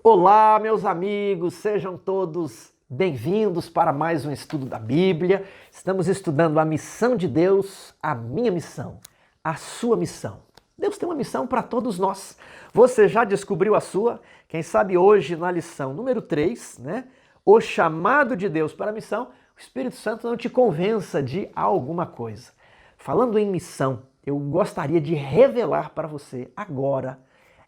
Olá, meus amigos, sejam todos bem-vindos para mais um estudo da Bíblia. Estamos estudando a missão de Deus, a minha missão, a sua missão. Deus tem uma missão para todos nós. Você já descobriu a sua? Quem sabe hoje na lição número 3, né? O chamado de Deus para a missão, o Espírito Santo não te convença de alguma coisa. Falando em missão, eu gostaria de revelar para você agora,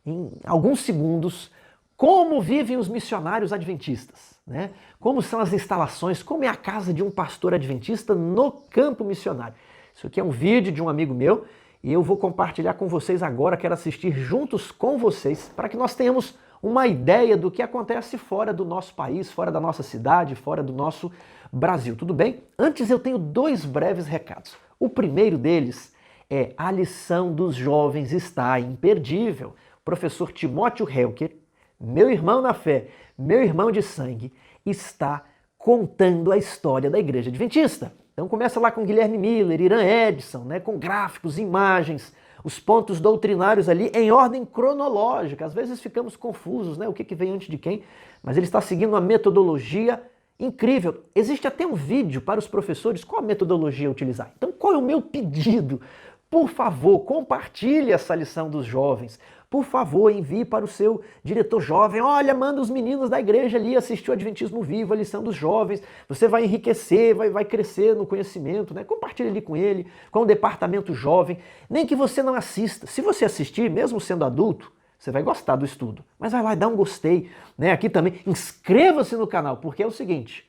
em alguns segundos, como vivem os missionários adventistas, né? Como são as instalações, como é a casa de um pastor adventista no campo missionário. Isso aqui é um vídeo de um amigo meu e eu vou compartilhar com vocês agora, quero assistir juntos com vocês para que nós tenhamos uma ideia do que acontece fora do nosso país, fora da nossa cidade, fora do nosso Brasil, tudo bem? Antes eu tenho dois breves recados. O primeiro deles é a lição dos jovens está imperdível. O professor Timóteo Helker, meu irmão na fé, meu irmão de sangue, está contando a história da Igreja Adventista. Então começa lá com Guilherme Miller, Irã Edson, né, com gráficos, imagens, os pontos doutrinários ali em ordem cronológica. Às vezes ficamos confusos, né, o que vem antes de quem, mas ele está seguindo uma metodologia incrível. Existe até um vídeo para os professores qual a metodologia utilizar. Então qual é o meu pedido? Por favor, compartilhe essa lição dos jovens. Por favor, envie para o seu diretor jovem. Olha, manda os meninos da igreja ali assistir o Adventismo Vivo, a lição dos jovens. Você vai enriquecer, vai crescer no conhecimento, né? Compartilhe ali com ele, com o departamento jovem. Nem que você não assista. Se você assistir, mesmo sendo adulto, você vai gostar do estudo. Mas vai lá e dá um gostei, né? Aqui também, inscreva-se no canal, porque é o seguinte,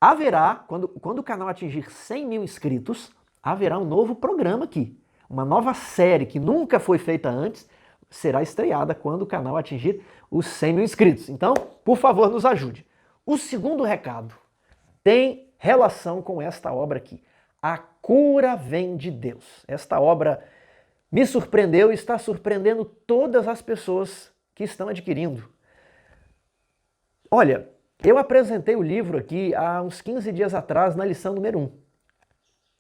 haverá, quando o canal atingir 100 mil inscritos, haverá um novo programa aqui. Uma nova série que nunca foi feita antes, será estreada quando o canal atingir os 100 mil inscritos. Então, por favor, nos ajude. O segundo recado tem relação com esta obra aqui. A cura vem de Deus. Esta obra me surpreendeu e está surpreendendo todas as pessoas que estão adquirindo. Olha, eu apresentei o livro aqui há uns 15 dias atrás na lição número 1.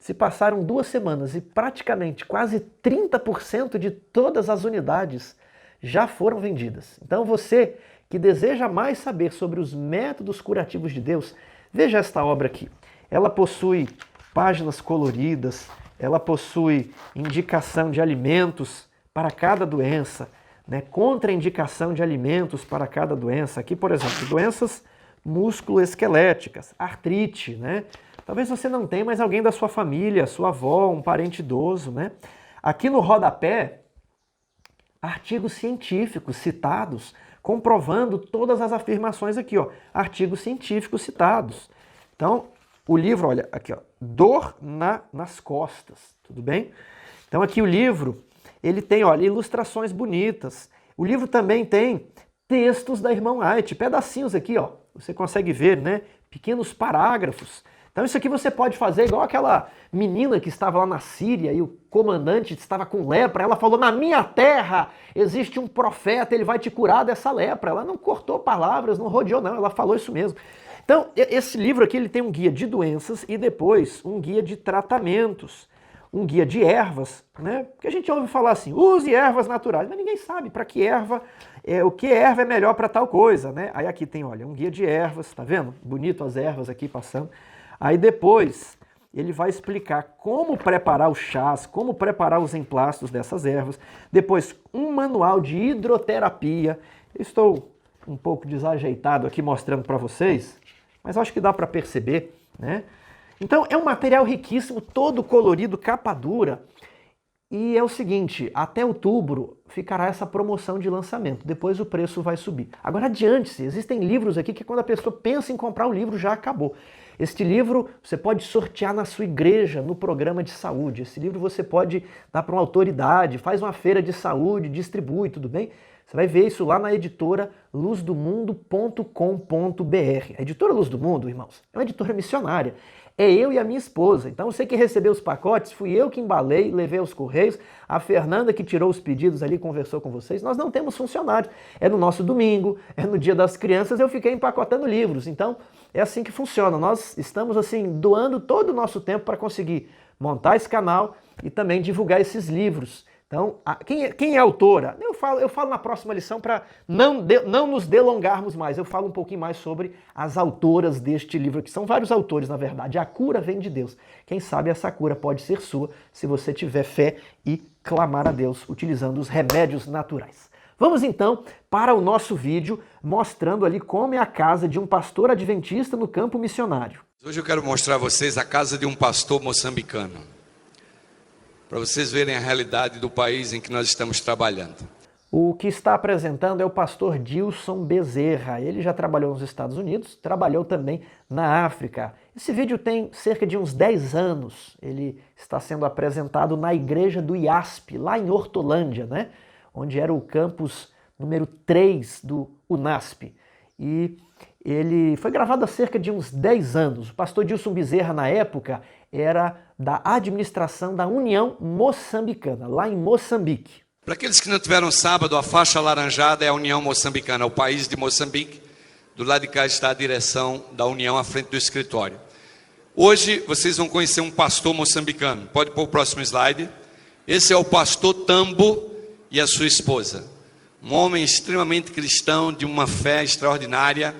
Se passaram 2 semanas e praticamente quase 30% de todas as unidades já foram vendidas. Então você que deseja mais saber sobre os métodos curativos de Deus, veja esta obra aqui. Ela possui páginas coloridas, ela possui indicação de alimentos para cada doença, né? Contraindicação de alimentos para cada doença. Aqui, por exemplo, doenças músculo-esqueléticas, artrite, né? Talvez você não tenha, mas alguém da sua família, sua avó, um parente idoso, né? Aqui no rodapé, artigos científicos citados, comprovando todas as afirmações aqui, ó. Artigos científicos citados. Então, o livro, olha, aqui, ó, Dor nas costas, tudo bem? Então aqui o livro, ele tem, olha, ilustrações bonitas. O livro também tem textos da irmã White, pedacinhos aqui, ó. Você consegue ver, né? Pequenos parágrafos. Então isso aqui você pode fazer igual aquela menina que estava lá na Síria e o comandante estava com lepra. Ela falou, na minha terra existe um profeta, ele vai te curar dessa lepra. Ela não cortou palavras, não rodeou não, ela falou isso mesmo. Então esse livro aqui ele tem um guia de doenças e depois um guia de tratamentos, um guia de ervas, né? Porque a gente ouve falar assim, use ervas naturais, mas ninguém sabe para que erva, o que erva é melhor para tal coisa, né? Aí aqui tem, olha, um guia de ervas, tá vendo? Bonito as ervas aqui passando. Aí depois ele vai explicar como preparar os chás, como preparar os emplastos dessas ervas. Depois um manual de hidroterapia. Eu estou um pouco desajeitado aqui mostrando para vocês, mas acho que dá para perceber, né? Então é um material riquíssimo, todo colorido, capa dura. E é o seguinte, até outubro ficará essa promoção de lançamento, depois o preço vai subir. Agora adiante-se, existem livros aqui que quando a pessoa pensa em comprar o livro já acabou. Este livro você pode sortear na sua igreja, no programa de saúde. Esse livro você pode dar para uma autoridade, faz uma feira de saúde, distribui, tudo bem? Você vai ver isso lá na editora luzdomundo.com.br. A editora Luz do Mundo, irmãos, é uma editora missionária. É eu e a minha esposa. Então você que recebeu os pacotes, fui eu que embalei, levei aos correios, a Fernanda que tirou os pedidos ali, conversou com vocês. Nós não temos funcionários. É no nosso domingo, é no dia das crianças, eu fiquei empacotando livros. Então é assim que funciona. Nós estamos assim doando todo o nosso tempo para conseguir montar esse canal e também divulgar esses livros. Então, quem é a autora? Eu falo na próxima lição para não nos delongarmos mais. Eu falo um pouquinho mais sobre as autoras deste livro, que são vários autores, na verdade. A cura vem de Deus. Quem sabe essa cura pode ser sua se você tiver fé e clamar a Deus utilizando os remédios naturais. Vamos então para o nosso vídeo mostrando ali como é a casa de um pastor adventista no campo missionário. Hoje eu quero mostrar a vocês a casa de um pastor moçambicano, para vocês verem a realidade do país em que nós estamos trabalhando. O que está apresentando é o pastor Dilson Bezerra. Ele já trabalhou nos Estados Unidos, trabalhou também na África. Esse vídeo tem cerca de uns 10 anos. Ele está sendo apresentado na igreja do IASP, lá em Hortolândia, né? Onde era o campus número 3 do UNASP. E ele foi gravado há cerca de uns 10 anos. O pastor Dilson Bezerra, na época, era da administração da União Moçambicana, lá em Moçambique. Para aqueles que não tiveram sábado, a faixa alaranjada é a União Moçambicana, o país de Moçambique. Do lado de cá está a direção da União à frente do escritório. Hoje vocês vão conhecer um pastor moçambicano. Pode pôr o próximo slide. Esse é o pastor Tambo e a sua esposa. Um homem extremamente cristão, de uma fé extraordinária,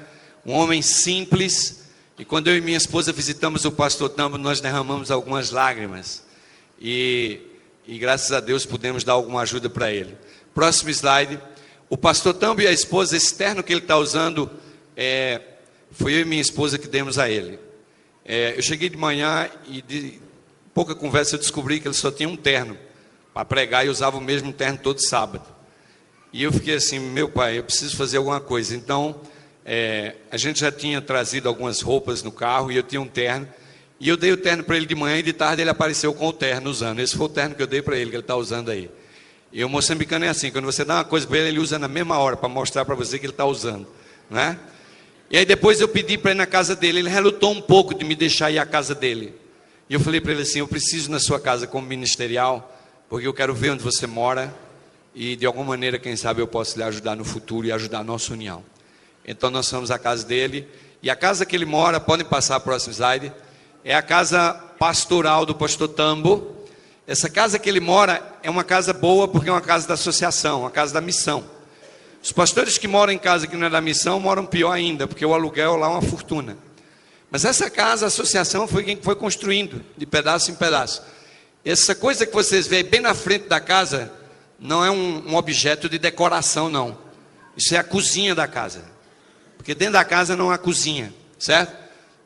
um homem simples. E quando eu e minha esposa visitamos o pastor Tambo, nós derramamos algumas lágrimas. E graças a Deus pudemos dar alguma ajuda para ele. Próximo slide. O pastor Tambo e a esposa, esse terno que ele está usando, foi eu e minha esposa que demos a ele. Eu cheguei de manhã e de pouca conversa eu descobri que ele só tinha um terno para pregar e usava o mesmo terno todo sábado. E eu fiquei assim, meu pai, eu preciso fazer alguma coisa. Então, a gente já tinha trazido algumas roupas no carro e eu tinha um terno. E eu dei o terno para ele de manhã e de tarde ele apareceu com o terno usando. Esse foi o terno que eu dei para ele, que ele está usando aí. E o moçambicano é assim, quando você dá uma coisa para ele, ele usa na mesma hora, para mostrar para você que ele está usando, né? E aí depois eu pedi para ir na casa dele, ele relutou um pouco de me deixar ir à casa dele. E eu falei para ele assim, eu preciso ir na sua casa como ministerial, porque eu quero ver onde você mora, e de alguma maneira, quem sabe, eu posso lhe ajudar no futuro e ajudar a nossa união. Então nós fomos à casa dele, e a casa que ele mora, podem passar a próxima slide, é a casa pastoral do pastor Tambo. Essa casa que ele mora é uma casa boa porque é uma casa da associação, uma casa da missão. Os pastores que moram em casa que não é da missão moram pior ainda, porque o aluguel lá é uma fortuna. Mas essa casa, a associação, foi quem foi construindo, de pedaço em pedaço. Essa coisa que vocês veem bem na frente da casa, não é um objeto de decoração, não. Isso é a cozinha da casa. Porque dentro da casa não há cozinha, certo?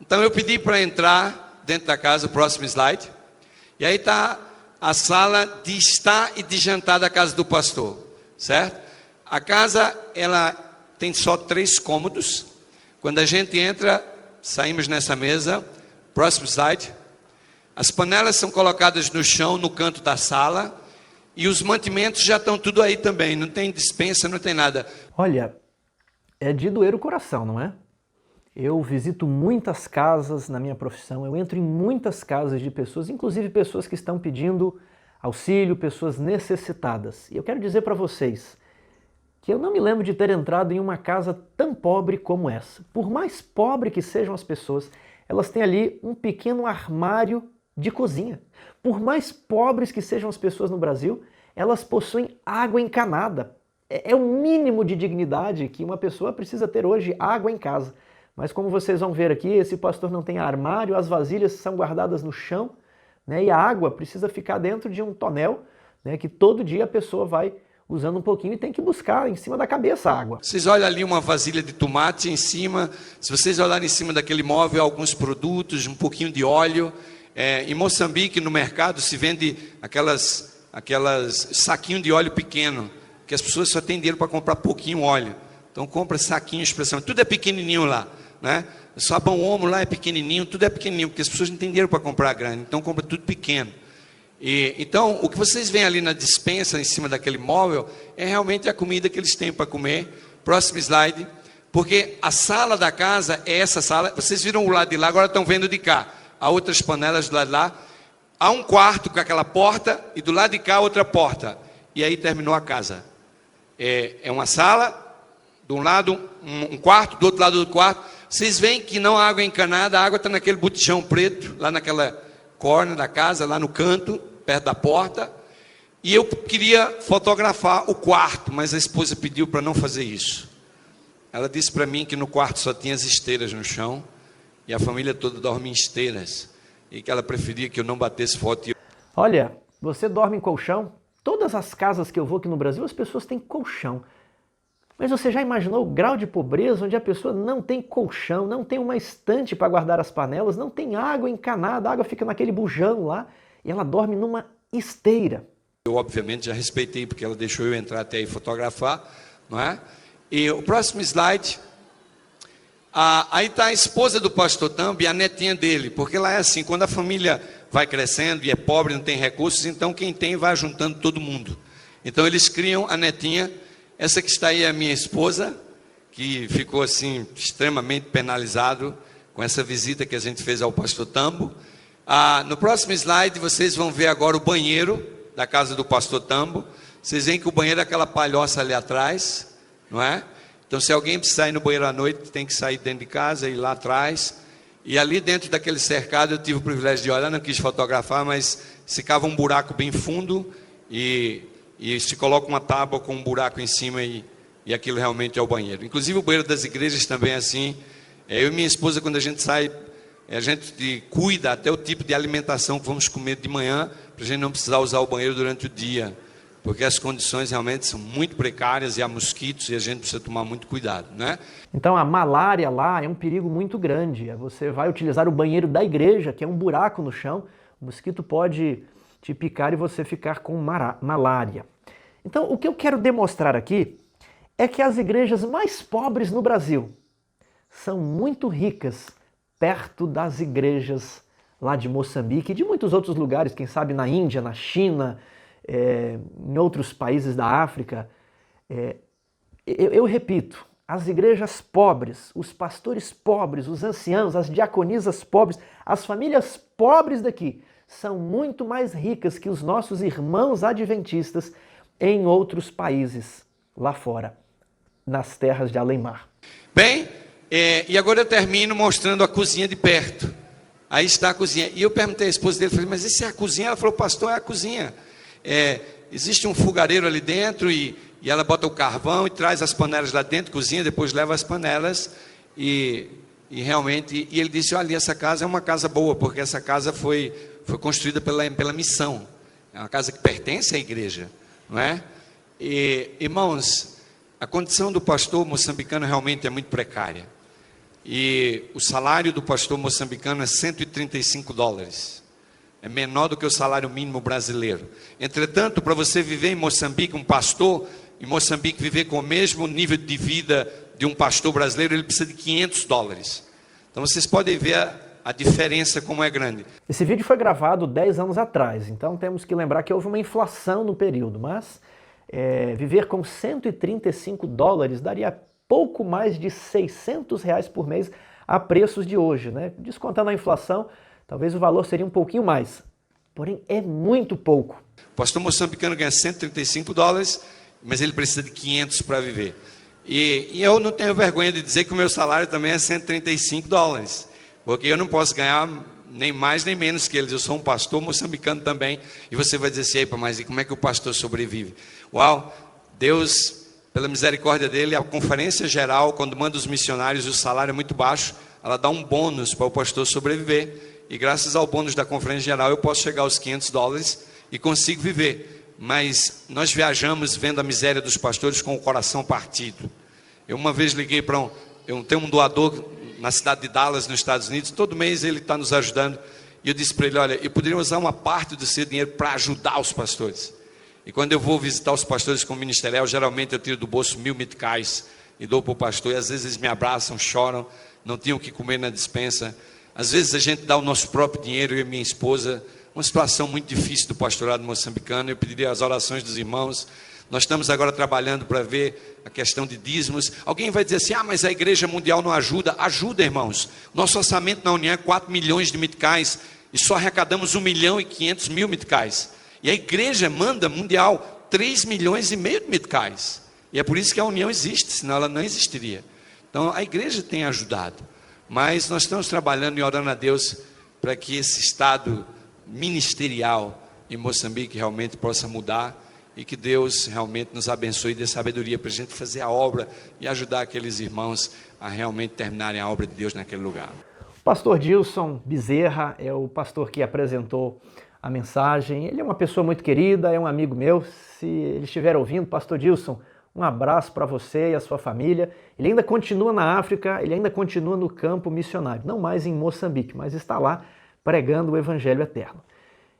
Então eu pedi para entrar dentro da casa, o próximo slide. E aí está a sala de estar e de jantar da casa do pastor, certo? A casa, ela tem só 3 cômodos. Quando a gente entra, saímos nessa mesa. Próximo slide. As panelas são colocadas no chão, no canto da sala. E os mantimentos já estão tudo aí também. Não tem despensa, não tem nada. Olha, é de doer o coração, não é? Eu visito muitas casas na minha profissão, eu entro em muitas casas de pessoas, inclusive pessoas que estão pedindo auxílio, pessoas necessitadas. E eu quero dizer para vocês que eu não me lembro de ter entrado em uma casa tão pobre como essa. Por mais pobre que sejam as pessoas, elas têm ali um pequeno armário de cozinha. Por mais pobres que sejam as pessoas no Brasil, elas possuem água encanada. É o mínimo de dignidade que uma pessoa precisa ter hoje, água em casa. Mas como vocês vão ver aqui, esse pastor não tem armário, as vasilhas são guardadas no chão, né, e a água precisa ficar dentro de um tonel, né, que todo dia a pessoa vai usando um pouquinho e tem que buscar em cima da cabeça a água. Vocês olham ali uma vasilha de tomate em cima, se vocês olharem em cima daquele móvel, alguns produtos, um pouquinho de óleo. Em Moçambique, no mercado, se vende aquelas saquinhos de óleo pequeno, que as pessoas só têm dinheiro para comprar pouquinho óleo. Então compra saquinho, expressão, tudo é pequenininho lá, né? Sabão Omo lá é pequenininho, tudo é pequenininho, porque as pessoas não têm dinheiro para comprar grande, então compra tudo pequeno. Então, o que vocês veem ali na despensa, em cima daquele móvel, é realmente a comida que eles têm para comer. Próximo slide. Porque a sala da casa é essa sala. Vocês viram o lado de lá, agora estão vendo de cá. Há outras panelas do lado de lá. Há um quarto com aquela porta e do lado de cá outra porta. E aí terminou a casa. É uma sala, de um lado um quarto, do outro lado do quarto. Vocês veem que não há água encanada, a água está naquele botijão preto, lá naquela corner da casa, lá no canto, perto da porta. E eu queria fotografar o quarto, mas a esposa pediu para não fazer isso. Ela disse para mim que no quarto só tinha as esteiras no chão, e a família toda dorme em esteiras, e que ela preferia que eu não batesse foto. Olha, você dorme em colchão? Todas as casas que eu vou aqui no Brasil, as pessoas têm colchão. Mas você já imaginou o grau de pobreza onde a pessoa não tem colchão, não tem uma estante para guardar as panelas, não tem água encanada, a água fica naquele bujão lá, e ela dorme numa esteira. Eu, obviamente, já respeitei, porque ela deixou eu entrar até aí fotografar, não é? E o próximo slide, aí está a esposa do pastor Tambo e a netinha dele, porque lá é assim, quando a família vai crescendo e é pobre, não tem recursos, então quem tem vai juntando todo mundo. Então eles criam a netinha, essa que está aí é a minha esposa, que ficou assim, extremamente penalizado com essa visita que a gente fez ao pastor Tambo. No próximo slide vocês vão ver agora o banheiro da casa do pastor Tambo. Vocês veem que o banheiro é aquela palhoça ali atrás, não é? Então se alguém precisar ir no banheiro à noite, tem que sair dentro de casa e ir lá atrás. E ali dentro daquele cercado eu tive o privilégio de olhar, não quis fotografar, mas ficava um buraco bem fundo e se coloca uma tábua com um buraco em cima e aquilo realmente é o banheiro. Inclusive o banheiro das igrejas também é assim. Eu e minha esposa, quando a gente sai, a gente cuida até o tipo de alimentação que vamos comer de manhã, para a gente não precisar usar o banheiro durante o dia, porque as condições realmente são muito precárias e há mosquitos e a gente precisa tomar muito cuidado, né? Então a malária lá é um perigo muito grande. Você vai utilizar o banheiro da igreja, que é um buraco no chão, o mosquito pode te picar e você ficar com malária. Então o que eu quero demonstrar aqui é que as igrejas mais pobres no Brasil são muito ricas perto das igrejas lá de Moçambique e de muitos outros lugares, quem sabe na Índia, na China, em outros países da África. Eu repito, as igrejas pobres, os pastores pobres, os anciãos, as diaconisas pobres, as famílias pobres daqui são muito mais ricas que os nossos irmãos adventistas em outros países lá fora, nas terras de além-mar. Bem, e agora eu termino mostrando a cozinha de perto. Aí está a cozinha. E eu perguntei à esposa dele, falei, mas isso é a cozinha? Ela falou, pastor, é a cozinha. Existe um fogareiro ali dentro e ela bota o carvão e traz as panelas lá dentro, cozinha, depois leva as panelas e realmente, e ele disse, olha, essa casa é uma casa boa, porque essa casa foi construída pela missão, é uma casa que pertence à igreja, não é? E, irmãos, a condição do pastor moçambicano realmente é muito precária, e o salário do pastor moçambicano é $135, é menor do que o salário mínimo brasileiro. Entretanto, para você viver em Moçambique, um pastor em Moçambique viver com o mesmo nível de vida de um pastor brasileiro, ele precisa de $500. Então vocês podem ver a diferença como é grande. Esse vídeo foi gravado 10 anos atrás, então temos que lembrar que houve uma inflação no período, mas viver com $135 daria pouco mais de R$600 por mês a preços de hoje, né? Descontando a inflação, talvez o valor seria um pouquinho mais, porém é muito pouco. O pastor moçambicano ganha $135, mas ele precisa de 500 para viver. E eu não tenho vergonha de dizer que o meu salário também é $135, porque eu não posso ganhar nem mais nem menos que eles. Eu sou um pastor moçambicano também. E você vai dizer assim, epa, mas e como é que o pastor sobrevive? Uau, Deus, pela misericórdia dele, a conferência geral, quando manda os missionários e o salário é muito baixo, ela dá um bônus para o pastor sobreviver. E graças ao bônus da conferência geral, eu posso chegar aos $500 e consigo viver. Mas nós viajamos vendo a miséria dos pastores com o coração partido. Eu uma vez liguei para eu tenho um doador na cidade de Dallas, nos Estados Unidos, todo mês ele está nos ajudando, e eu disse para ele, olha, eu poderia usar uma parte do seu dinheiro para ajudar os pastores. E quando eu vou visitar os pastores com o ministerial, geralmente eu tiro do bolso 1.000 meticais e dou para o pastor, e às vezes eles me abraçam, choram, não tinham o que comer na despensa. Às vezes a gente dá o nosso próprio dinheiro, eu e minha esposa. Uma situação muito difícil do pastorado moçambicano. Eu pediria as orações dos irmãos. Nós estamos agora trabalhando para ver a questão de dízimos. Alguém vai dizer assim, mas a igreja mundial não ajuda. Ajuda, irmãos. Nosso orçamento na União é 4 milhões de meticais e só arrecadamos 1.500.000 meticais. E a igreja manda mundial 3,5 milhões de meticais. E é por isso que a União existe, senão ela não existiria. Então a igreja tem ajudado. Mas nós estamos trabalhando e orando a Deus para que esse estado ministerial em Moçambique realmente possa mudar e que Deus realmente nos abençoe e dê sabedoria para a gente fazer a obra e ajudar aqueles irmãos a realmente terminarem a obra de Deus naquele lugar. O pastor Dilson Bezerra é o pastor que apresentou a mensagem. Ele é uma pessoa muito querida, é um amigo meu. Se ele estiver ouvindo, pastor Dilson, um abraço para você e a sua família. Ele ainda continua na África, ele ainda continua no campo missionário, não mais em Moçambique, mas está lá pregando o Evangelho eterno.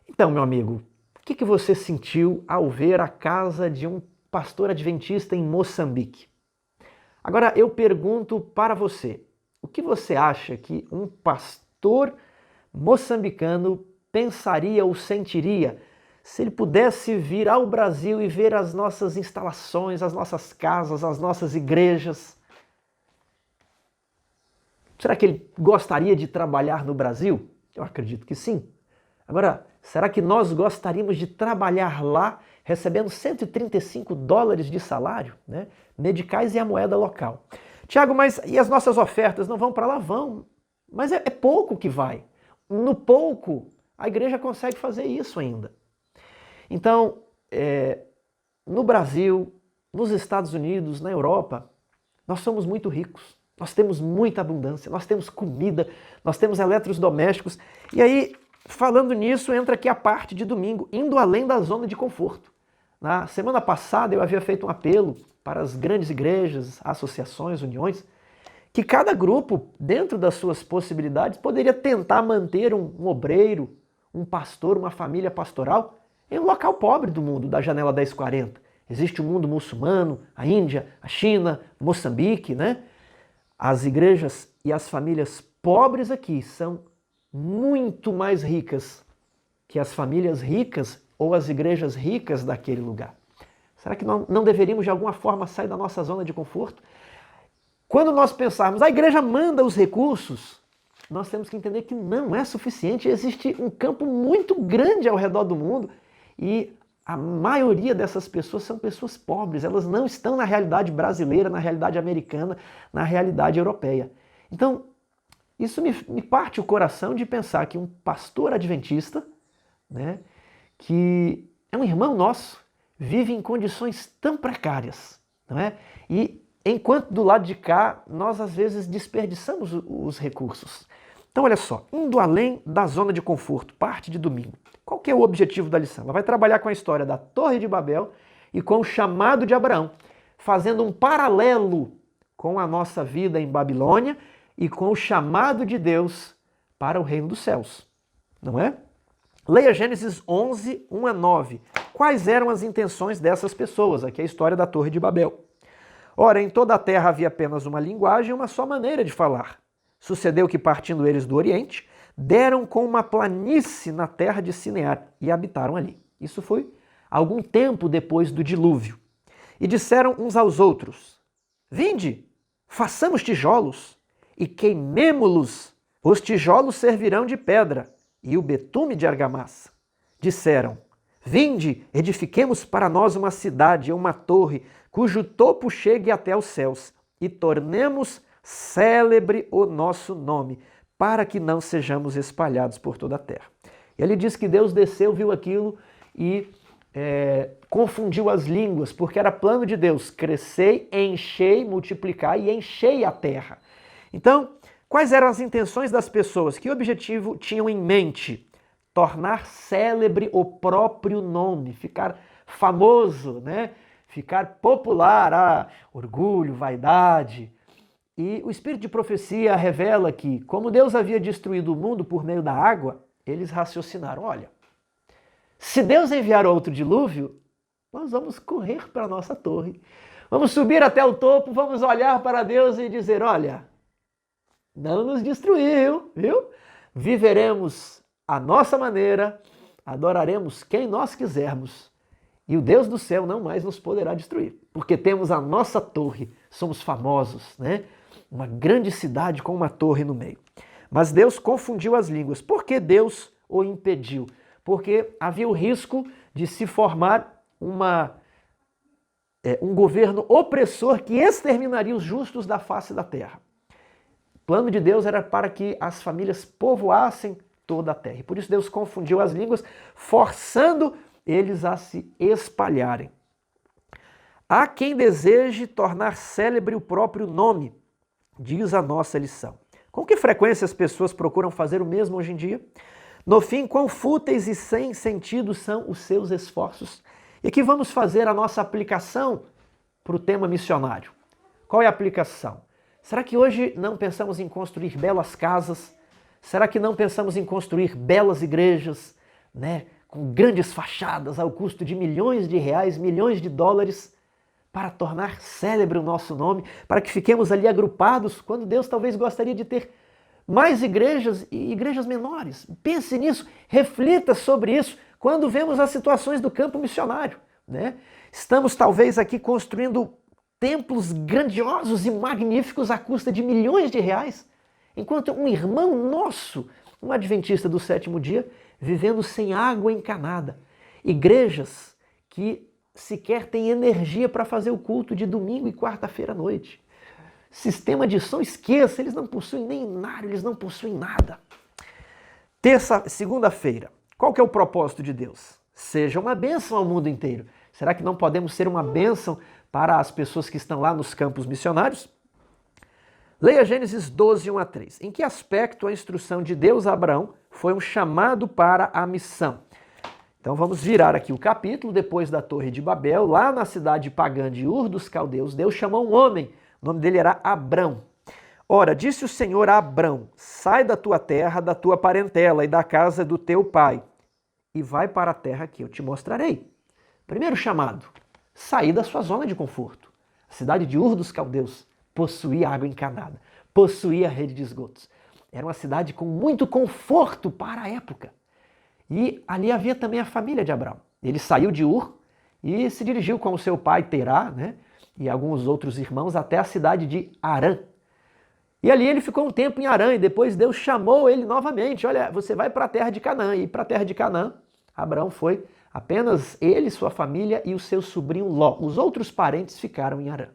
Então, meu amigo, o que você sentiu ao ver a casa de um pastor adventista em Moçambique? Agora, eu pergunto para você, o que você acha que um pastor moçambicano pensaria ou sentiria se ele pudesse vir ao Brasil e ver as nossas instalações, as nossas casas, as nossas igrejas? Será que ele gostaria de trabalhar no Brasil? Eu acredito que sim. Agora, será que nós gostaríamos de trabalhar lá recebendo $135 de salário, né? Medicais e a moeda local? Tiago, mas e as nossas ofertas não vão para lá? Vão. Mas é pouco que vai. No pouco, a igreja consegue fazer isso ainda. Então, no Brasil, nos Estados Unidos, na Europa, nós somos muito ricos. Nós temos muita abundância, nós temos comida, nós temos eletrodomésticos. E aí, falando nisso, entra aqui a parte de domingo, indo além da zona de conforto. Na semana passada eu havia feito um apelo para as grandes igrejas, associações, uniões, que cada grupo, dentro das suas possibilidades, poderia tentar manter um obreiro, um pastor, uma família pastoral em um local pobre do mundo, da janela 1040. Existe o mundo muçulmano, a Índia, a China, Moçambique, né? As igrejas e as famílias pobres aqui são muito mais ricas que as famílias ricas ou as igrejas ricas daquele lugar. Será que não deveríamos de alguma forma sair da nossa zona de conforto? Quando nós pensarmos, a igreja manda os recursos, nós temos que entender que não é suficiente. Existe um campo muito grande ao redor do mundo e a maioria dessas pessoas são pessoas pobres. Elas não estão na realidade brasileira, na realidade americana, na realidade europeia. Então, isso me parte o coração de pensar que um pastor adventista, né, que é um irmão nosso, vive em condições tão precárias, não é? E enquanto do lado de cá, nós às vezes desperdiçamos os recursos. Então, olha só, indo além da zona de conforto, parte de domingo. Qual que é o objetivo da lição? Ela vai trabalhar com a história da Torre de Babel e com o chamado de Abraão, fazendo um paralelo com a nossa vida em Babilônia e com o chamado de Deus para o reino dos céus, não é? Leia Gênesis 11, 1 a 9. Quais eram as intenções dessas pessoas? Aqui é a história da Torre de Babel. Ora, em toda a terra havia apenas uma linguagem e uma só maneira de falar. Sucedeu que, partindo eles do Oriente, deram com uma planície na terra de Sinear e habitaram ali. Isso foi algum tempo depois do dilúvio. E disseram uns aos outros: Vinde, façamos tijolos e queimemo-los. Os tijolos servirão de pedra e o betume de argamassa. Disseram: Vinde, edifiquemos para nós uma cidade ou uma torre, cujo topo chegue até os céus, e tornemos célebre o nosso nome, para que não sejamos espalhados por toda a terra. E ele diz que Deus desceu, viu aquilo e confundiu as línguas, porque era plano de Deus: crescei, enchei, multiplicar e enchei a terra. Então, quais eram as intenções das pessoas? Que objetivo tinham em mente? Tornar célebre o próprio nome, ficar famoso, né? Ficar popular, orgulho, vaidade. E o espírito de profecia revela que, como Deus havia destruído o mundo por meio da água, eles raciocinaram: olha, se Deus enviar outro dilúvio, nós vamos correr para a nossa torre, vamos subir até o topo, vamos olhar para Deus e dizer: olha, não nos destruiu, viu? Viveremos a nossa maneira, adoraremos quem nós quisermos, e o Deus do céu não mais nos poderá destruir, porque temos a nossa torre, somos famosos, né? Uma grande cidade com uma torre no meio. Mas Deus confundiu as línguas. Por que Deus o impediu? Porque havia o risco de se formar um governo opressor que exterminaria os justos da face da terra. O plano de Deus era para que as famílias povoassem toda a terra. E por isso Deus confundiu as línguas, forçando eles a se espalharem. Há quem deseje tornar célebre o próprio nome, diz a nossa lição. Com que frequência as pessoas procuram fazer o mesmo hoje em dia? No fim, quão fúteis e sem sentido são os seus esforços? E aqui vamos fazer a nossa aplicação para o tema missionário. Qual é a aplicação? Será que hoje não pensamos em construir belas casas? Será que não pensamos em construir belas igrejas, né, com grandes fachadas ao custo de milhões de reais, milhões de dólares, para tornar célebre o nosso nome, para que fiquemos ali agrupados, quando Deus talvez gostaria de ter mais igrejas e igrejas menores? Pense nisso, reflita sobre isso quando vemos as situações do campo missionário, né? Estamos talvez aqui construindo templos grandiosos e magníficos à custa de milhões de reais, enquanto um irmão nosso, um adventista do sétimo dia, vivendo sem água encanada. Igrejas que sequer têm energia para fazer o culto de domingo e quarta-feira à noite. Sistema de som, esqueça, eles não possuem nem inário, eles não possuem nada. Segunda-feira, qual que é o propósito de Deus? Seja uma bênção ao mundo inteiro. Será que não podemos ser uma bênção para as pessoas que estão lá nos campos missionários? Leia Gênesis 12, 1 a 3. Em que aspecto a instrução de Deus a Abraão foi um chamado para a missão? Então vamos virar aqui o capítulo. Depois da Torre de Babel, lá na cidade pagã de Ur dos Caldeus, Deus chamou um homem, o nome dele era Abrão. Ora, disse o Senhor a Abrão: sai da tua terra, da tua parentela e da casa do teu pai, e vai para a terra que eu te mostrarei. Primeiro chamado, sair da sua zona de conforto. A cidade de Ur dos Caldeus possuía água encanada, possuía rede de esgotos. Era uma cidade com muito conforto para a época. E ali havia também a família de Abraão. Ele saiu de Ur e se dirigiu com o seu pai Terá, né, e alguns outros irmãos até a cidade de Harã. E ali ele ficou um tempo em Harã e depois Deus chamou ele novamente. Olha, você vai para a terra de Canaã. E para a terra de Canaã, Abraão foi apenas ele, sua família e o seu sobrinho Ló. Os outros parentes ficaram em Harã.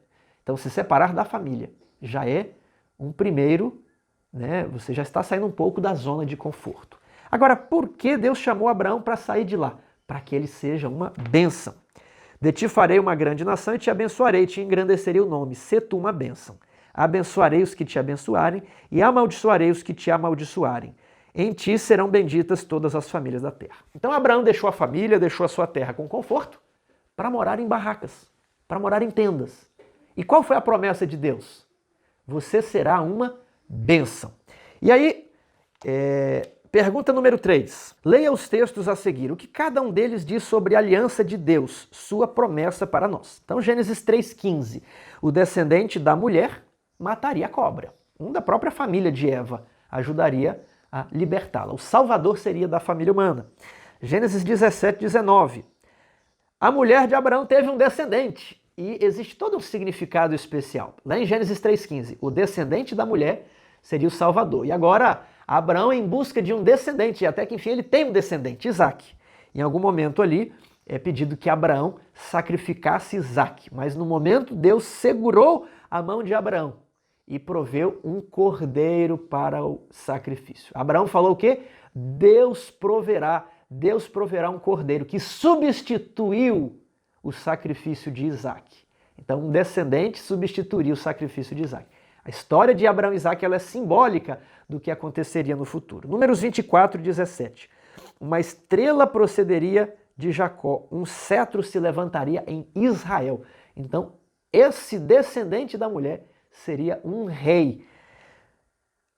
Então se separar da família já é um primeiro, né, você já está saindo um pouco da zona de conforto. Agora, por que Deus chamou Abraão para sair de lá? Para que ele seja uma bênção. De ti farei uma grande nação e te abençoarei, te engrandecerei o nome, sê tu uma bênção. Abençoarei os que te abençoarem e amaldiçoarei os que te amaldiçoarem. Em ti serão benditas todas as famílias da terra. Então Abraão deixou a família, deixou a sua terra com conforto para morar em barracas, para morar em tendas. E qual foi a promessa de Deus? Você será uma bênção. E aí, pergunta número 3. Leia os textos a seguir. O que cada um deles diz sobre a aliança de Deus, sua promessa para nós. Então, Gênesis 3,15. O descendente da mulher mataria a cobra. Um da própria família de Eva ajudaria a libertá-la. O salvador seria da família humana. Gênesis 17:19. A mulher de Abraão teve um descendente e existe todo um significado especial. Lá em Gênesis 3,15, o descendente da mulher seria o salvador. E agora Abraão em busca de um descendente, e até que enfim ele tem um descendente, Isaque. Em algum momento ali é pedido que Abraão sacrificasse Isaque, mas no momento Deus segurou a mão de Abraão e proveu um cordeiro para o sacrifício. Abraão falou o quê? Deus proverá um cordeiro que substituiu o sacrifício de Isaque. Então um descendente substituiria o sacrifício de Isaque. A história de Abraão e Isaque ela é simbólica do que aconteceria no futuro. Números 24:17. Uma estrela procederia de Jacó, um cetro se levantaria em Israel. Então, esse descendente da mulher seria um rei.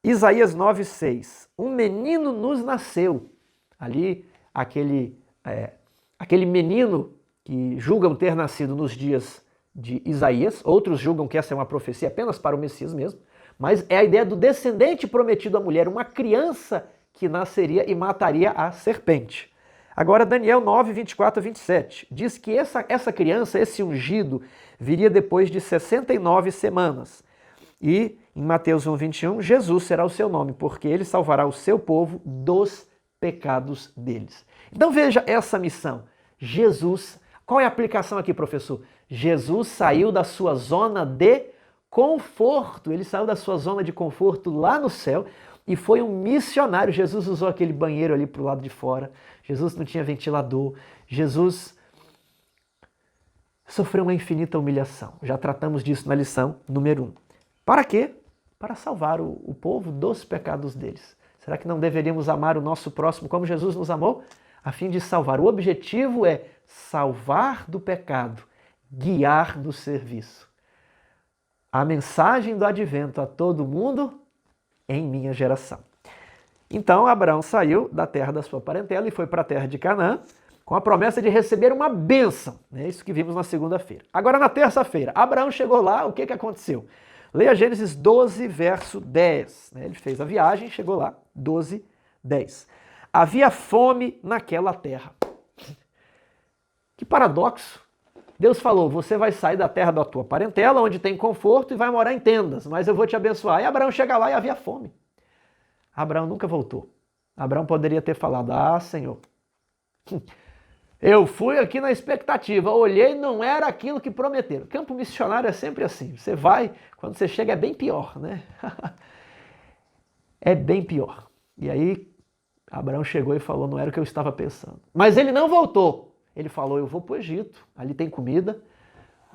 Isaías 9:6. Um menino nos nasceu. Ali, aquele menino que julgam ter nascido nos dias de Isaías, outros julgam que essa é uma profecia apenas para o Messias mesmo, mas é a ideia do descendente prometido à mulher, uma criança que nasceria e mataria a serpente. Agora Daniel 9:24-27 diz que essa criança, esse ungido, viria depois de 69 semanas. E em Mateus 1:21, Jesus será o seu nome, porque ele salvará o seu povo dos pecados deles. Então veja essa missão. Jesus, qual é a aplicação aqui, professor? Jesus saiu da sua zona de conforto, ele saiu da sua zona de conforto lá no céu e foi um missionário. Jesus usou aquele banheiro ali para o lado de fora. Jesus não tinha ventilador. Jesus sofreu uma infinita humilhação. Já tratamos disso na lição número 1. Para quê? Para salvar o povo dos pecados deles. Será que não deveríamos amar o nosso próximo como Jesus nos amou? A fim de salvar. O objetivo é salvar do pecado, guiar no serviço. A mensagem do advento a todo mundo em minha geração. Então Abraão saiu da terra da sua parentela e foi para a terra de Canaã com a promessa de receber uma bênção. É isso que vimos na segunda-feira. Agora na terça-feira, Abraão chegou lá, o que aconteceu? Leia Gênesis 12, verso 10. Ele fez a viagem, chegou lá, 12, 10. Havia fome naquela terra. Que paradoxo. Deus falou, você vai sair da terra da tua parentela, onde tem conforto, e vai morar em tendas, mas eu vou te abençoar. E Abraão chega lá e havia fome. Abraão nunca voltou. Abraão poderia ter falado, Senhor, eu fui aqui na expectativa, olhei, não era aquilo que prometeram. Campo missionário é sempre assim, você vai, quando você chega é bem pior, né? É bem pior. E aí, Abraão chegou e falou, não era o que eu estava pensando. Mas ele não voltou. Ele falou, eu vou para o Egito, ali tem comida,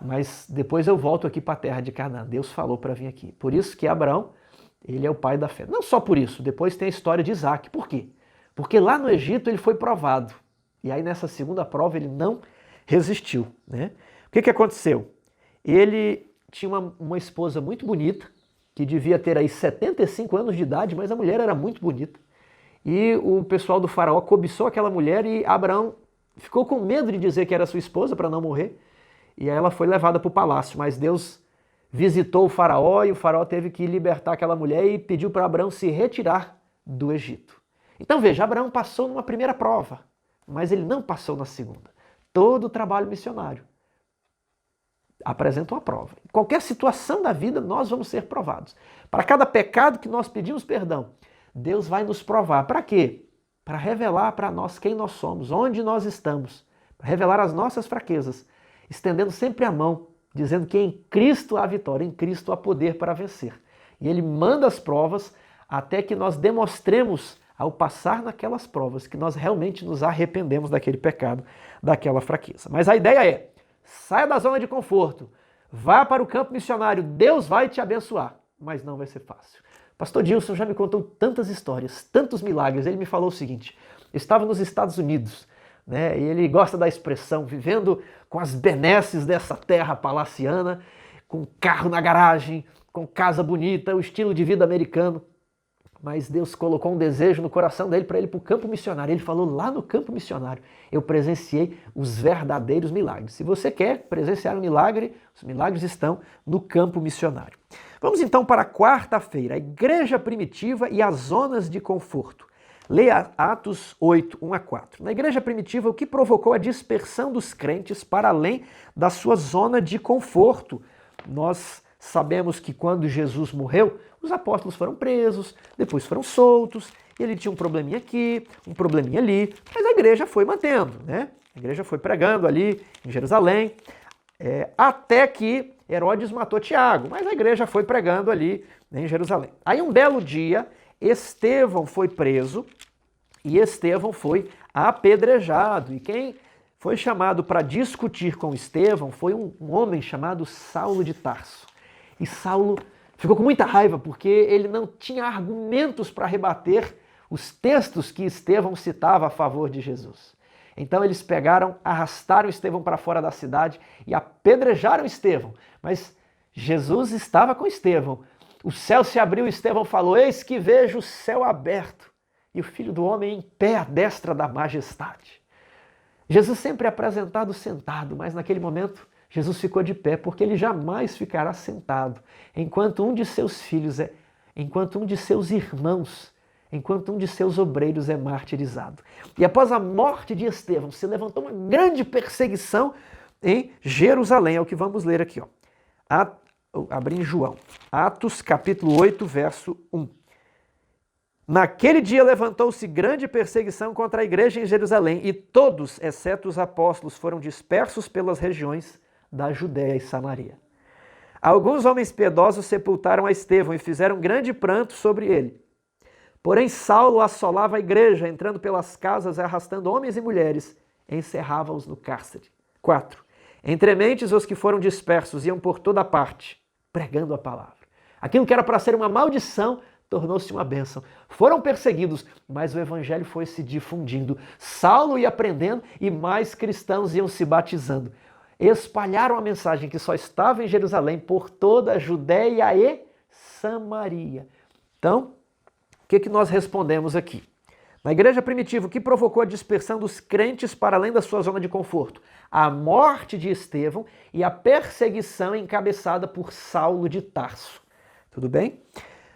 mas depois eu volto aqui para a terra de Canaã. Deus falou para vir aqui. Por isso que Abraão, ele é o pai da fé. Não só por isso, depois tem a história de Isaac. Por quê? Porque lá no Egito ele foi provado. E aí nessa segunda prova ele não resistiu, né? O que aconteceu? Ele tinha uma esposa muito bonita, que devia ter aí 75 anos de idade, mas a mulher era muito bonita. E o pessoal do faraó cobiçou aquela mulher e Abraão ficou com medo de dizer que era sua esposa para não morrer. E aí ela foi levada para o palácio, mas Deus visitou o faraó e o faraó teve que libertar aquela mulher e pediu para Abraão se retirar do Egito. Então veja, Abraão passou numa primeira prova, mas ele não passou na segunda. Todo o trabalho missionário apresenta uma prova. Em qualquer situação da vida nós vamos ser provados. Para cada pecado que nós pedimos perdão, Deus vai nos provar. Para quê? Para revelar para nós quem nós somos, onde nós estamos, para revelar as nossas fraquezas, estendendo sempre a mão, dizendo que em Cristo há vitória, em Cristo há poder para vencer. E Ele manda as provas até que nós demonstremos, ao passar naquelas provas, que nós realmente nos arrependemos daquele pecado, daquela fraqueza. Mas a ideia é, saia da zona de conforto, vá para o campo missionário, Deus vai te abençoar, mas não vai ser fácil. Pastor Dilson já me contou tantas histórias, tantos milagres. Ele me falou o seguinte, eu estava nos Estados Unidos, né, e ele gosta da expressão, vivendo com as benesses dessa terra palaciana, com carro na garagem, com casa bonita, o estilo de vida americano. Mas Deus colocou um desejo no coração dele para ele ir para o campo missionário. Ele falou, lá no campo missionário, eu presenciei os verdadeiros milagres. Se você quer presenciar um milagre, os milagres estão no campo missionário. Vamos então para a quarta-feira, a igreja primitiva e as zonas de conforto. Leia Atos 8, 1 a 4. Na igreja primitiva, o que provocou a dispersão dos crentes para além da sua zona de conforto? Nós sabemos que quando Jesus morreu, os apóstolos foram presos, depois foram soltos, e ele tinha um probleminha aqui, um probleminha ali, mas a igreja foi mantendo, né? A igreja foi pregando ali em Jerusalém, até que Herodes matou Tiago, mas a igreja foi pregando ali, né, em Jerusalém. Aí um belo dia, Estevão foi preso e Estevão foi apedrejado. E quem foi chamado para discutir com Estevão foi um homem chamado Saulo de Tarso. E Saulo ficou com muita raiva porque ele não tinha argumentos para rebater os textos que Estevão citava a favor de Jesus. Então eles pegaram, arrastaram Estevão para fora da cidade e apedrejaram Estevão. Mas Jesus estava com Estevão. O céu se abriu e Estevão falou, eis que vejo o céu aberto e o Filho do Homem em pé à destra da majestade. Jesus sempre é apresentado sentado, mas naquele momento Jesus ficou de pé, porque ele jamais ficará sentado, enquanto um de seus filhos enquanto um de seus irmãos, enquanto um de seus obreiros é martirizado. E após a morte de Estevão, se levantou uma grande perseguição em Jerusalém, é o que vamos ler aqui, ó. Abri em João, Atos capítulo 8, verso 1. Naquele dia levantou-se grande perseguição contra a igreja em Jerusalém, e todos, exceto os apóstolos, foram dispersos pelas regiões da Judéia e Samaria. Alguns homens piedosos sepultaram a Estevão e fizeram grande pranto sobre ele. Porém, Saulo assolava a igreja, entrando pelas casas, arrastando homens e mulheres, encerrava-os no cárcere. 4. Entre mentes, os que foram dispersos iam por toda parte, pregando a palavra. Aquilo que era para ser uma maldição, tornou-se uma bênção. Foram perseguidos, mas o evangelho foi se difundindo. Saulo ia aprendendo e mais cristãos iam se batizando. Espalharam a mensagem que só estava em Jerusalém por toda a Judéia e Samaria. Então, o que nós respondemos aqui? Na igreja primitiva, o que provocou a dispersão dos crentes para além da sua zona de conforto? A morte de Estevão e a perseguição encabeçada por Saulo de Tarso. Tudo bem?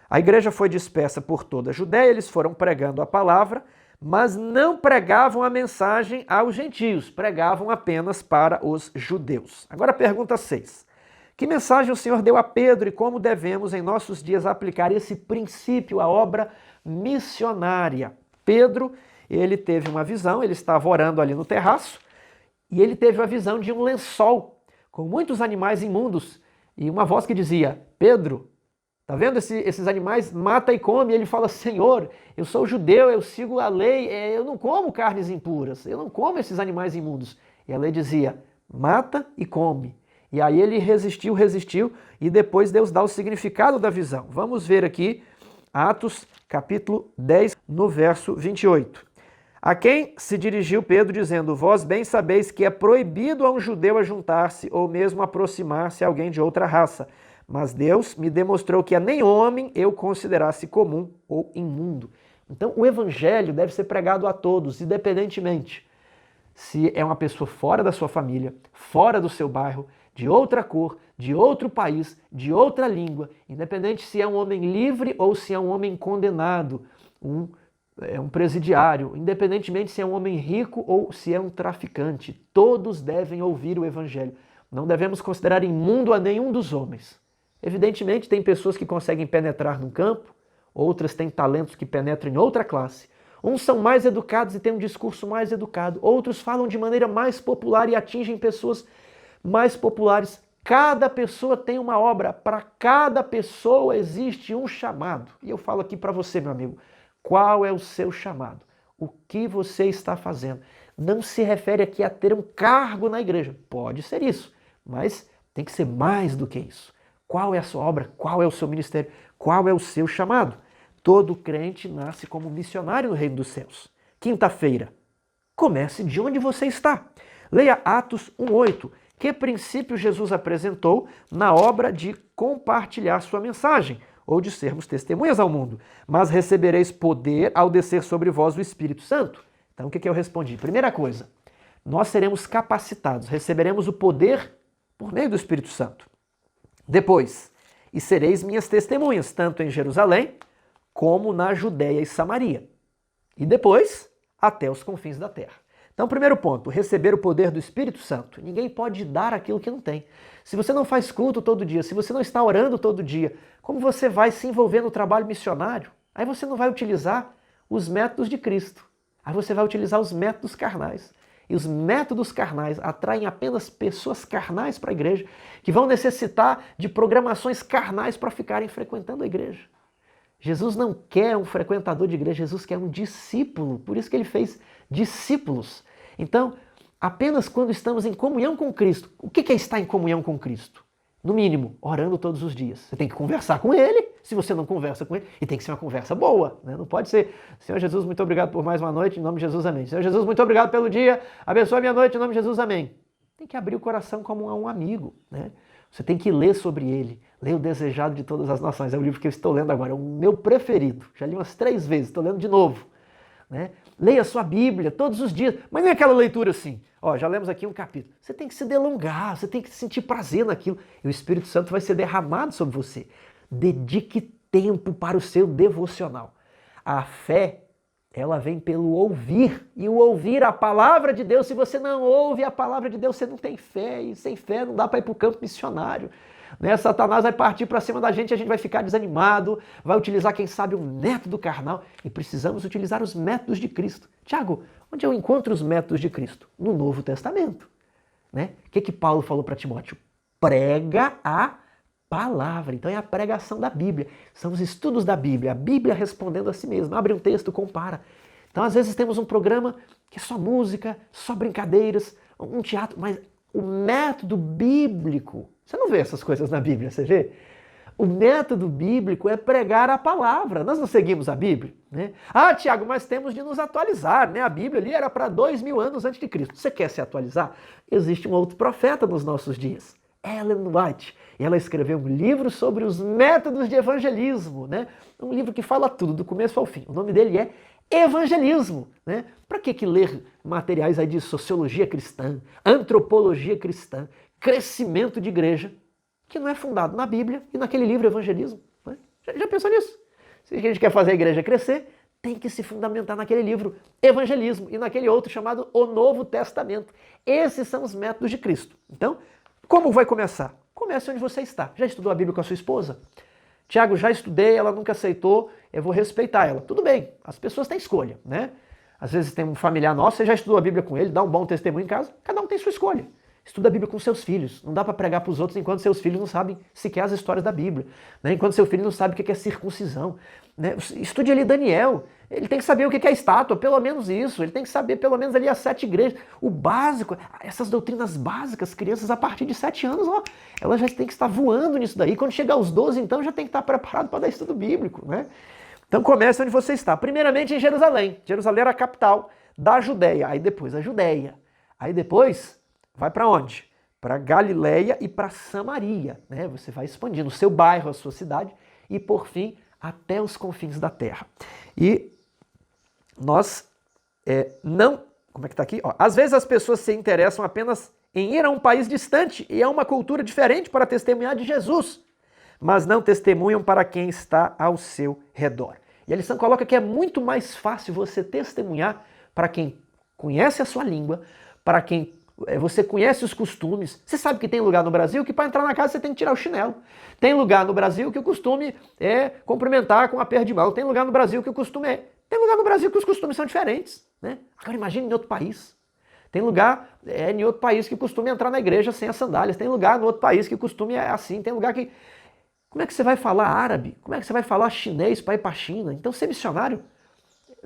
A igreja foi dispersa por toda a Judéia, eles foram pregando a palavra, mas não pregavam a mensagem aos gentios, pregavam apenas para os judeus. Agora pergunta 6. Que mensagem o Senhor deu a Pedro e como devemos em nossos dias aplicar esse princípio à obra missionária? Pedro, ele teve uma visão, ele estava orando ali no terraço, e ele teve a visão de um lençol com muitos animais imundos, e uma voz que dizia, Pedro, tá vendo esses animais? Mata e come. E ele fala, Senhor, eu sou judeu, eu sigo a lei, eu não como carnes impuras, eu não como esses animais imundos. E a lei dizia, mata e come. E aí ele resistiu, e depois Deus dá o significado da visão. Vamos ver aqui Atos capítulo 10, no verso 28. A quem se dirigiu Pedro dizendo, vós bem sabeis que é proibido a um judeu ajuntar-se ou mesmo aproximar-se a alguém de outra raça. Mas Deus me demonstrou que a nem homem eu considerasse comum ou imundo. Então o evangelho deve ser pregado a todos, independentemente se é uma pessoa fora da sua família, fora do seu bairro, de outra cor, de outro país, de outra língua, independente se é um homem livre ou se é um homem condenado, um presidiário, independentemente se é um homem rico ou se é um traficante, todos devem ouvir o evangelho. Não devemos considerar imundo a nenhum dos homens. Evidentemente, tem pessoas que conseguem penetrar num campo, outras têm talentos que penetram em outra classe. Uns são mais educados e têm um discurso mais educado, outros falam de maneira mais popular e atingem pessoas mais populares. Cada pessoa tem uma obra, para cada pessoa existe um chamado. E eu falo aqui para você, meu amigo, qual é o seu chamado? O que você está fazendo? Não se refere aqui a ter um cargo na igreja. Pode ser isso, mas tem que ser mais do que isso. Qual é a sua obra? Qual é o seu ministério? Qual é o seu chamado? Todo crente nasce como missionário no reino dos céus. Quinta-feira, comece de onde você está. Leia Atos 1:8. Que princípio Jesus apresentou na obra de compartilhar sua mensagem, ou de sermos testemunhas ao mundo. Mas recebereis poder ao descer sobre vós o Espírito Santo. Então o que eu respondi? Primeira coisa, nós seremos capacitados, receberemos o poder por meio do Espírito Santo. Depois, e sereis minhas testemunhas, tanto em Jerusalém, como na Judéia e Samaria. E depois, até os confins da terra. Então, primeiro ponto, receber o poder do Espírito Santo. Ninguém pode dar aquilo que não tem. Se você não faz culto todo dia, se você não está orando todo dia, como você vai se envolver no trabalho missionário? Aí você não vai utilizar os métodos de Cristo. Aí você vai utilizar os métodos carnais. E os métodos carnais atraem apenas pessoas carnais para a igreja, que vão necessitar de programações carnais para ficarem frequentando a igreja. Jesus não quer um frequentador de igreja, Jesus quer um discípulo. Por isso que ele fez discípulos. Então, apenas quando estamos em comunhão com Cristo. O que é estar em comunhão com Cristo? No mínimo, orando todos os dias. Você tem que conversar com Ele, se você não conversa com Ele, e tem que ser uma conversa boa, né? Não pode ser, Senhor Jesus, muito obrigado por mais uma noite, em nome de Jesus, amém. Senhor Jesus, muito obrigado pelo dia, abençoe a minha noite, em nome de Jesus, amém. Tem que abrir o coração como um amigo, né? Você tem que ler sobre Ele, ler O Desejado de Todas as Nações, é o livro que eu estou lendo agora, é o meu preferido, já li umas 3 vezes, estou lendo de novo, né? Leia a sua Bíblia todos os dias, mas não é aquela leitura assim, ó, já lemos aqui um capítulo. Você tem que se delongar, você tem que sentir prazer naquilo, e o Espírito Santo vai ser derramado sobre você. Dedique tempo para o seu devocional. A fé, ela vem pelo ouvir, e o ouvir a palavra de Deus, se você não ouve a palavra de Deus, você não tem fé, e sem fé não dá para ir para o campo missionário. Né? Satanás vai partir para cima da gente, a gente vai ficar desanimado, vai utilizar, quem sabe, um método carnal, e precisamos utilizar os métodos de Cristo. Tiago, onde eu encontro os métodos de Cristo? No Novo Testamento. Né? O que Paulo falou para Timóteo? Prega a palavra. Então é a pregação da Bíblia. São os estudos da Bíblia. A Bíblia respondendo a si mesma. Abre um texto, compara. Então às vezes temos um programa que é só música, só brincadeiras, um teatro, mas o método bíblico, você não vê essas coisas na Bíblia, você vê? O método bíblico é pregar a palavra. Nós não seguimos a Bíblia, né? Ah, Tiago, mas temos de nos atualizar, né? A Bíblia ali era para 2000 anos antes de Cristo. Você quer se atualizar? Existe um outro profeta nos nossos dias, Ellen White. E ela escreveu um livro sobre os métodos de evangelismo, né? Um livro que fala tudo, do começo ao fim. O nome dele é Evangelismo, né? Para que ler materiais aí de sociologia cristã, antropologia cristã, crescimento de igreja, que não é fundado na Bíblia e naquele livro Evangelismo, né? Já pensou nisso? Se a gente quer fazer a igreja crescer, tem que se fundamentar naquele livro Evangelismo e naquele outro chamado O Novo Testamento. Esses são os métodos de Cristo. Então, como vai começar? Comece onde você está. Já estudou a Bíblia com a sua esposa? Tiago, já estudei, ela nunca aceitou, eu vou respeitar ela. Tudo bem, as pessoas têm escolha, né? Às vezes tem um familiar nosso, você já estudou a Bíblia com ele, dá um bom testemunho em casa, cada um tem sua escolha. Estuda a Bíblia com seus filhos. Não dá para pregar para os outros enquanto seus filhos não sabem sequer as histórias da Bíblia, né? Enquanto seu filho não sabe o que é circuncisão, né? Estude ali Daniel. Ele tem que saber o que é estátua, pelo menos isso. Ele tem que saber pelo menos ali as 7 igrejas. O básico, essas doutrinas básicas, crianças a partir de 7 anos, ó, elas já têm que estar voando nisso daí. Quando chegar aos 12, então, já tem que estar preparado para dar estudo bíblico, né? Então comece onde você está. Primeiramente em Jerusalém. Jerusalém era a capital da Judéia. Aí depois a Judéia. Aí depois vai para onde? Para Galileia e para Samaria, né? Você vai expandindo o seu bairro, a sua cidade e, por fim, até os confins da terra. E nós não... Como é que está aqui? Ó, às vezes as pessoas se interessam apenas em ir a um país distante e a uma cultura diferente para testemunhar de Jesus, mas não testemunham para quem está ao seu redor. E a lição coloca que é muito mais fácil você testemunhar para quem conhece a sua língua, para quem você conhece os costumes. Você sabe que tem lugar no Brasil que para entrar na casa você tem que tirar o chinelo. Tem lugar no Brasil que o costume é cumprimentar com um aperto de mão. Tem lugar no Brasil que o costume é... Tem lugar no Brasil que os costumes são diferentes, né? Agora imagine em outro país. Tem lugar em outro país que o costume é entrar na igreja sem as sandálias. Tem lugar no outro país que o costume é assim. Tem lugar que... Como é que você vai falar árabe? Como é que você vai falar chinês para ir para a China? Então ser missionário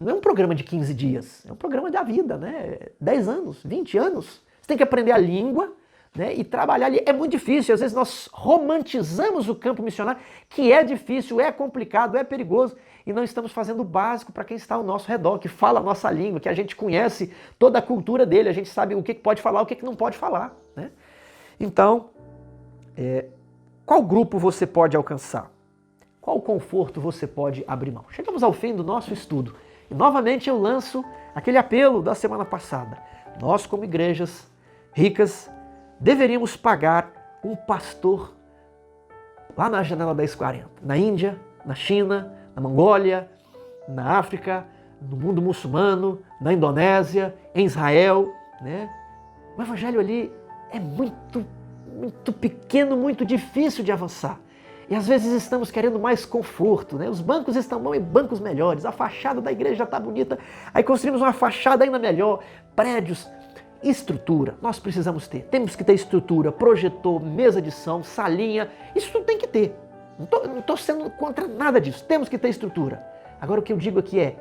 não é um programa de 15 dias. É um programa da vida, né? 10 anos, 20 anos. Você tem que aprender a língua, né, e trabalhar ali. É muito difícil, às vezes nós romantizamos o campo missionário, que é difícil, é complicado, é perigoso, e não estamos fazendo o básico para quem está ao nosso redor, que fala a nossa língua, que a gente conhece toda a cultura dele, a gente sabe o que pode falar, o que não pode falar, né? Então, qual grupo você pode alcançar? Qual conforto você pode abrir mão? Chegamos ao fim do nosso estudo, e novamente eu lanço aquele apelo da semana passada. Nós, como igrejas ricas, deveríamos pagar um pastor lá na janela 1040, na Índia, na China, na Mongólia, na África, no mundo muçulmano, na Indonésia, em Israel, né? O evangelho ali é muito pequeno, muito difícil de avançar. E às vezes estamos querendo mais conforto, né? Os bancos estão bons e bancos melhores, a fachada da igreja já está bonita, aí construímos uma fachada ainda melhor, prédios, estrutura, nós precisamos ter. Temos que ter estrutura, projetor, mesa de som, salinha, isso tudo tem que ter. Não estou sendo contra nada disso, temos que ter estrutura. Agora o que eu digo aqui é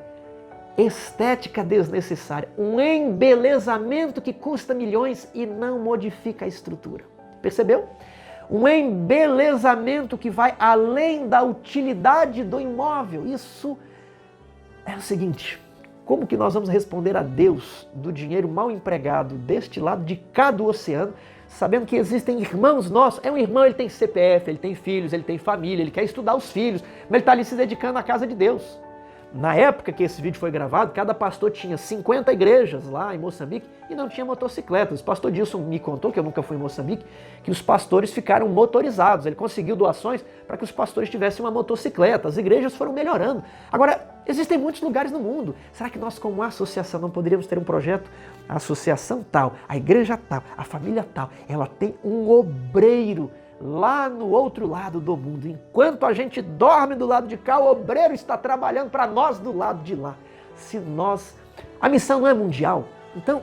estética desnecessária, um embelezamento que custa milhões e não modifica a estrutura. Percebeu? Um embelezamento que vai além da utilidade do imóvel. Isso é o seguinte: como que nós vamos responder a Deus do dinheiro mal empregado deste lado de cá do oceano, sabendo que existem irmãos nossos? É um irmão, ele tem CPF, ele tem filhos, ele tem família, ele quer estudar os filhos, mas ele está ali se dedicando à casa de Deus. Na época que esse vídeo foi gravado, cada pastor tinha 50 igrejas lá em Moçambique e não tinha motocicletas. O pastor Dilson me contou, que eu nunca fui em Moçambique, que os pastores ficaram motorizados. Ele conseguiu doações para que os pastores tivessem uma motocicleta. As igrejas foram melhorando. Agora, existem muitos lugares no mundo. Será que nós, como associação, não poderíamos ter um projeto? A associação tal, a igreja tal, a família tal, ela tem um obreiro lá no outro lado do mundo. Enquanto a gente dorme do lado de cá, o obreiro está trabalhando para nós do lado de lá. Se nós... A missão não é mundial. Então,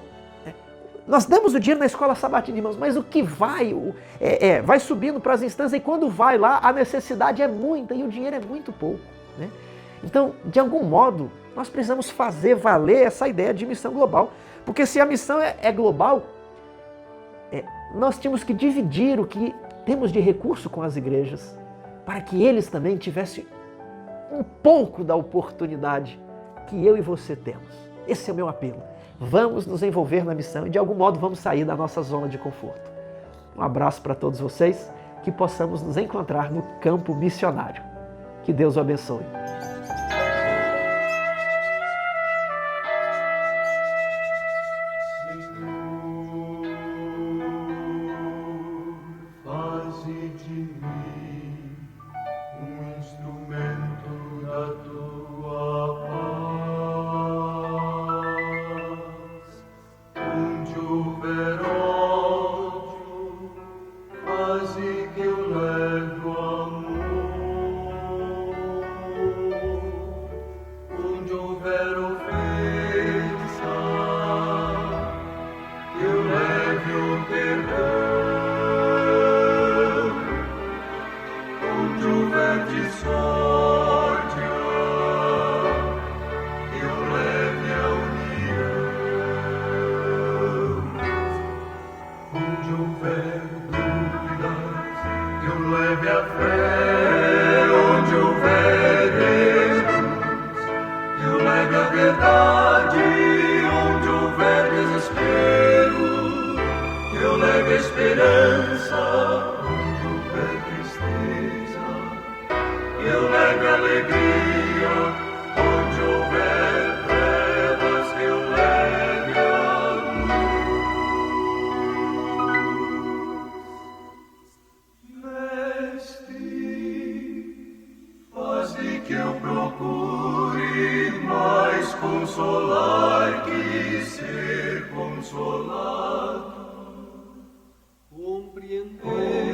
Nós damos o dinheiro na escola sabatina, irmãos, mas o que vai, vai subindo para as instâncias e quando vai lá, a necessidade é muita e o dinheiro é muito pouco, né? Então, de algum modo, nós precisamos fazer valer essa ideia de missão global, porque se a missão é global, nós temos que dividir o que temos de recurso com as igrejas, para que eles também tivessem um pouco da oportunidade que eu e você temos. Esse é o meu apelo. Vamos nos envolver na missão e de algum modo vamos sair da nossa zona de conforto. Um abraço para todos vocês, que possamos nos encontrar no campo missionário. Que Deus o abençoe. Consolar que ser consolado, compreender